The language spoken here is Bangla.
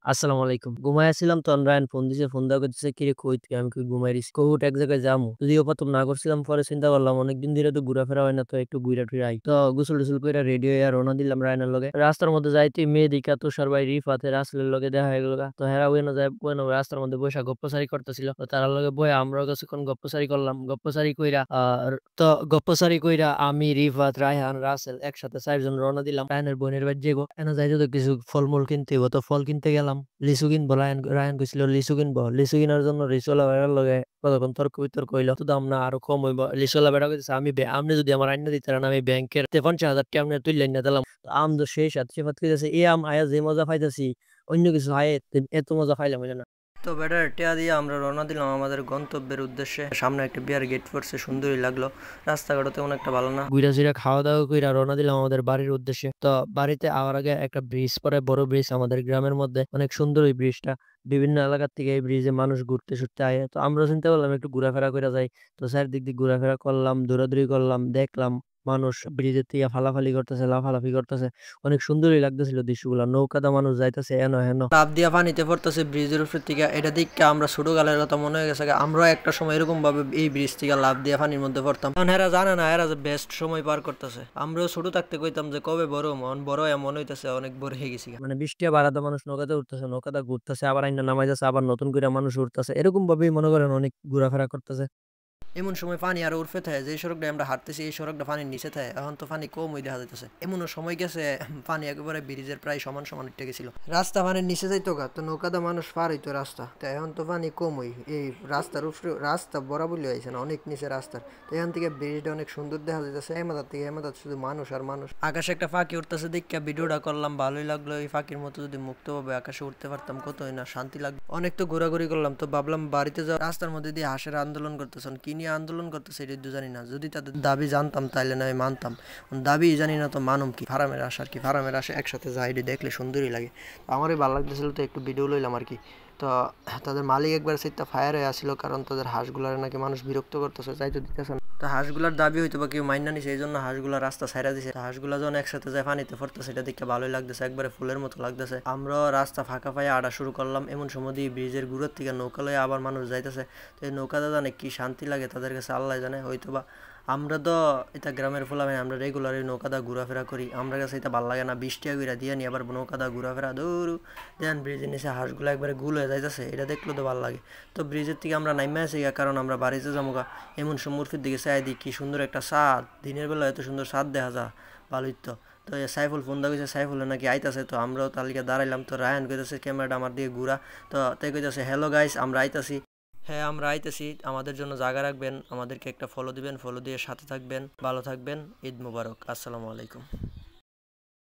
আসসালামু আলাইকুম। ঘুমাইয়াছিলাম তখন রায়হান ফোন দিছে। ফোন দেওয়া কইতেছে, "কিরে কই তুই?" আমি কই, "ঘুমাই রইছি।" কই, "উঠ এক জায়গায় যামু।" যদিও ১ম না করছিলাম, পরে চিন্তা করলাম অনেকদিন ধরে তো ঘুরাফেরা হয় না, তো একটু ঘুইরা-টুইরা আই। তো গোসল-টোসল কইরা রেডি হইয়া রওনা দিলাম রায়হানের লগে। রাস্তার মধ্যে যাইতেই মেয়ে দেইখা তুষার ভাই, রিফাত, রাসেলের লগে দেখা হয়ে গেল গা। তো হেরা ওখানে যায়া রাস্তার মধ্যে বইসা গপ্পসারি করতেছিল। তো তারার লগে বইয়া আমরাও কিছুক্ষণ গপ্পসারি করলাম। গপ্পসারি কইরা গপ্পসারি কইরা আমি, রিফাত, রায়হান, রাসেল একসাথে ৪ জন রওনা দিলাম রায়হানের বোনের বাড়ি যাইবো। এনে যাইতে তো কিছু ফলমূল কিনতে হইব। তো ফল কিনতে গেলাম। লিচু কিনবো। রায়হান কইছিল লিচু কিনবো। লিচু কিনার জন্য রিক্সাওয়ালা ভাইয়ার লগে কতক্ষণ তর্ক-বিতর্ক হইলো। তো দাম না আরো কম হইবো। রিক্সাওয়ালা ভাইয়া কইতেছে, আপনি যদি আমার আইনা দিতেন আমি ব্যাংকের ৫০,০০০ টাকা আপনারে তুইলা আইনা দিলাম। তো আম তো সেই স্বাদ। সিফাত কইতেছে, "এই আম আয়া যে মজা পাইতাছি, অন্য কিছু আয়ে এত মজা পাইলাম হইলো না।" তো বেটার টিয়া দিয়ে আমরা রওনা দিলাম আমাদের গন্তব্যের উদ্দেশ্যে। সামনে একটা বিয়ার গেট পড়ছে, সুন্দরই লাগলো। রাস্তাঘাটও তেমন একটা ভালো না। ঘুইরা-ফিরা খাওয়া-দাওয়া কইরা রওনা দিলাম আমাদের বাড়ির উদ্দেশ্যে। তো বাড়িতে আওয়ার আগে একটা ব্রিজ পড়ে, বড় ব্রিজ আমাদের গ্রামের মধ্যে। অনেক সুন্দর ওই ব্রিজটা। বিভিন্ন এলাকার থেকে এই ব্রিজে মানুষ ঘুরতে-সুরতে আয়ে। তো আমরাও চিন্তা করলাম একটু ঘোরাফেরা কইরা যাই। তো চারিদিক দিয়ে ঘোরাফেরা করলাম, দৌড়াদৌড়ি করলাম, দেখলাম মানুষ ব্রিজের থেকে ফালাফালি করতেছে, লাফালাফি করতেছে। অনেক সুন্দরই লাগতেছিল দৃশ্যগুলা। নৌকাতে মানুষ যাইতেছে এনো হেনো। লাফ দিয়া পানিতে পড়তেছে ব্রিজের উপর থেকে। এটা দেইখ্যা আমরা ছোটকালের কথা মনে হয়ে গেছে। আমরাও একটা সময় এরকম ভাবে এই ব্রিজ থেকে লাফ দিয়া পানির মধ্যে পড়তাম। কারণ এরা জানে না এরা যে বেস্ট সময় পার করতেছে। আমরাও ছোট থাকতে কইতাম যে কবে বড় হমু। এখন বড় হইয়া মনে হইতেছে অনেক বড় হয়ে গেছি। মানে বৃষ্টি বাড়াতে মানুষ নৌকাতে উঠতেছে, নৌকাতে ঘুরতেছে, আবার আইনা নামাইতেছে, আবার নতুন করে মানুষ উঠতেছে। এরকম ভাবেই মনে করেন অনেক ঘোরাফেরা করতেছে। এমন সময় পানি আরো উর্ফে থাকে, যে সড়কটা আমরা হাঁটতেছি এই সড়কটা পানির নিচে থাকে। এখন তো পানি কম দেখা যাইতেছে। এমনও সময় গেছে পানি একেবারে ব্রিজের প্রায় সমান সমান উঠে গেছিল। রাস্তা পানির নিচে যাইতো গা, তো নৌকাতে মানুষ পার হইতো রাস্তা। তো এখন তো পানি কম হই, এই রাস্তার উপরে রাস্তা বরাবরই হয়েছে না, অনেক নিচে রাস্তার। তো এখান থেকে ব্রিজটা অনেক সুন্দর দেখা যাইতেছে। এমাদার থেকে এমাদার শুধু মানুষ আর মানুষ। আকাশে একটা ফাঁকি উঠতেছে দেখা ভিডিওটা করলাম, ভালোই লাগলো। এই ফাঁকির মতো যদি মুক্তভাবে আকাশে উঠতে পারতাম কতই না শান্তি লাগতো। অনেক তো ঘোরাঘুরি করলাম, তো ভাবলাম বাড়িতে যাওয়া। রাস্তার মধ্যে দিয়ে হাঁসের আন্দোলন করতেছেন, কি নিয়ে আন্দোলন করতেছে এটা তো জানি না। যদি তাদের দাবি জানতাম তাইলে নয় মানতাম, দাবি জানি না তো মানুম কি। ফার্মের আশা আর কি, ফার্মের আশা একসাথে যাই, এটা দেখলে সুন্দরই লাগে। তো আমারই ভালো লাগতেছিল, তো একটু ভিডিও লইলাম আর কি। তো তাদের মালিক একবার সেটা ফায়ার হয়ে আসছিল, কারণ তাদের হাঁসগুলার নাকি মানুষ বিরক্ত করতেছে, যাইতে দিতেছে না। তো হাঁসগুলার দাবি হইতো বা কেউ মাইনা নিছে, এই জন্য হাঁসগুলা রাস্তা ছাইরা দিছে। হাঁসগুলা যখন একসাথে যায় পানিতে পড়তেছে, এটা দেখে ভালোই লাগতেছে, একবারে ফুলের মতো লাগতেছে। আমরাও রাস্তা ফাঁকা পায়ে আড়া শুরু করলাম। এমন সময় দিয়ে ব্রিজের গুঁড়োর থেকে নৌকা লয়ে আবার মানুষ যাইতেছে। তো এই নৌকাতে জানে কি শান্তি লাগে তাদের কাছে, আল্লাহ জানে। হয়তো বা আমরা তো এটা গ্রামের পোলাপাইন, আমরা রেগুলার এই নৌকাদা ঘোরাফেরা করি, আমরা কাছে এটা ভালো লাগে না। ২০ টাকা কইরা দিয়া নি আবার নৌকাদা ঘোরাফেরা দৌড়ু দেন ব্রিজের নিচে হাঁসগুলো একবারে গুল হয়ে যাইতেছে, এটা দেখলেও তো ভালো লাগে। তো ব্রিজের থেকে আমরা নাইমা আছি গা, কারণ আমরা বাড়িতে যাবো গা। এমন সমুদ্রের দিকে চাই দিই, কি সুন্দর একটা ছাদ, দিনের বেলা এত সুন্দর ছাদ দেখা যা, ভালোই তো। তো সাইফুল ফোন দা কইছে সাইফুলের নাকি আইতাছে, তো আমরাও তালিকা দাঁড়াইলাম। তো রায়ান কইতেছে ক্যামেরাটা আমার দিকে ঘুরা, তো তাই কইতেছে হ্যালো গাইস আমরা আইতাছি। হ্যাঁ আমরা আইতেছি, আমাদের জন্য জায়গা রাখবেন, আমাদেরকে একটা ফলো দিবেন, ফলো দিয়ে সাথে থাকবেন, ভালো থাকবেন। ঈদ মুবারক, আসসালামু আলাইকুম।